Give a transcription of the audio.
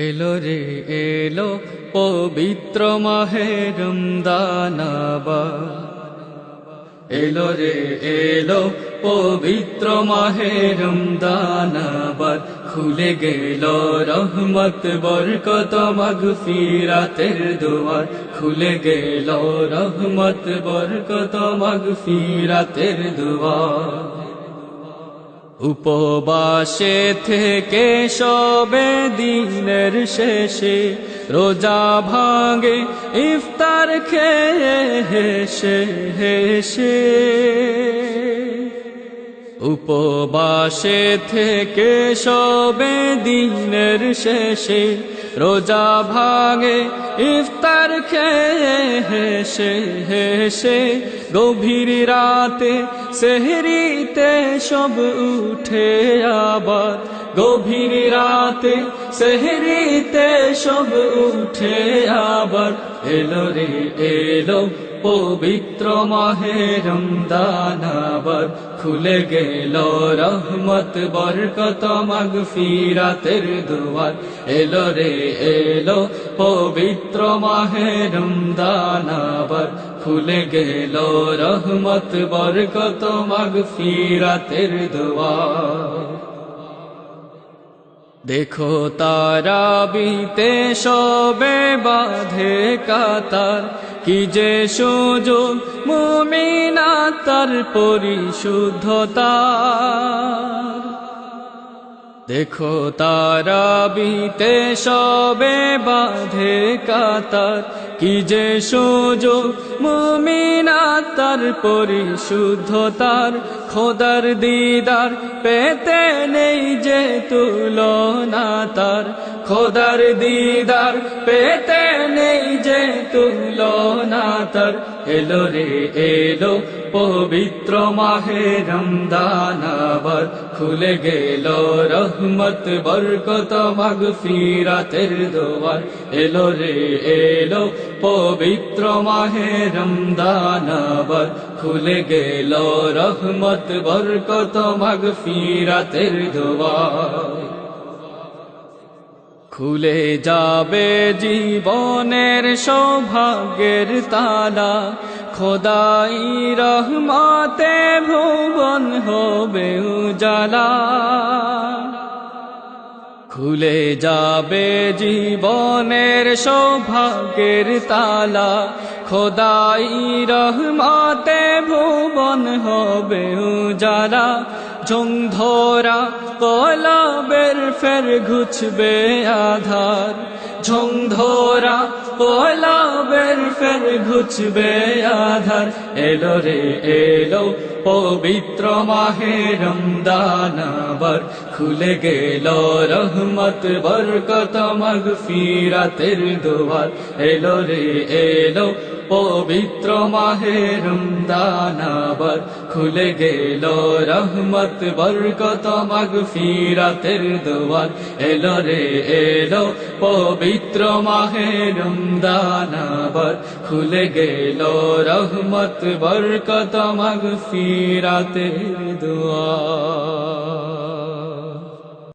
এলো রে এলো পবিত্র মাহে রমজান আবার, এলো রে এলো পবিত্র মাহে রমজান আবার, খুলে গেল রহমত বরকত মাগফিরাতের দুয়ার, খুলে গেল রহমত বরকত মাগফিরাতের দুয়ার। উপবাসে থেকে সবে দিনের শেষে রোজা ভাঙে ইফতার খেয়ে হেসে হেসে, উপবাসে থেকে সবে দিনের শেষে রোজা ভাঙে ইফতার খেয়ে হেসে হেসে, গভীর রাতে সেহরিতে সব উঠে আবার, গভীর রাতে সেহরিতে সব উঠে আবার, এলো রে এলো পবিত্র মাহে রমজান আবার, খুলে গেল রহমত বরকত মাগফিরাতের দুয়ার, এলো রে এলো পবিত্র মাহে রমজান আবার, খুলে গেল রহমত বরকত মাগফিরাতের দুয়ার। দেখো তারাবিতে সবে বাঁধে কাতার, কি যে সুযোগ মুমিনা তার পরিশুদ্ধতার। দেখো তারাবিতে সবে বাঁধে কাতার, কি যে সুযোগ মুমিনা তার পরিশুদ্ধতার। খোদার দিদার পেতে নেই যে তুলনা তার, খোদার দিদার পেতে নেই যে তুলনা তার, এলো রে এলো পবিত্র মাহে রমজান আবার, খুলে গেল রহমত বরকত মাগফিরাতের দুয়ার, এলো রে এলো পবিত্র মাহে রমজান আবার, খুলে গেল রহমত বরকত মাগফিরাতের দুয়ার। খুলে যাবে জীবনের সৌভাগ্যের তালা, খোদাই রহমতে ভুবন হবে উজালা। খুলে যাবে জীবনের সৌভাগ্যের তালা, খোদাই রহমতে ভুবন হবে উজালা। ঝংধরা কলবের ফের ঘুচবে আধার, ঝংধরা কলবের ফের ঘুচবে আধার, এলো রে এলো পবিত্র মাহে রমজান আবার, খুলে গেল রহমত বরকত মাগফিরাতের দুয়ার, এলো রে এলো পবিত্র মাহে রমজান আবার, খুলে গেল রহমত বরকত মাগফিরাতের দুয়ার, এলো রে এলো পবিত্র মাহে রমজান আবার, খুলে গেল রহমত বরকত মাগফিরাতের দুয়ার।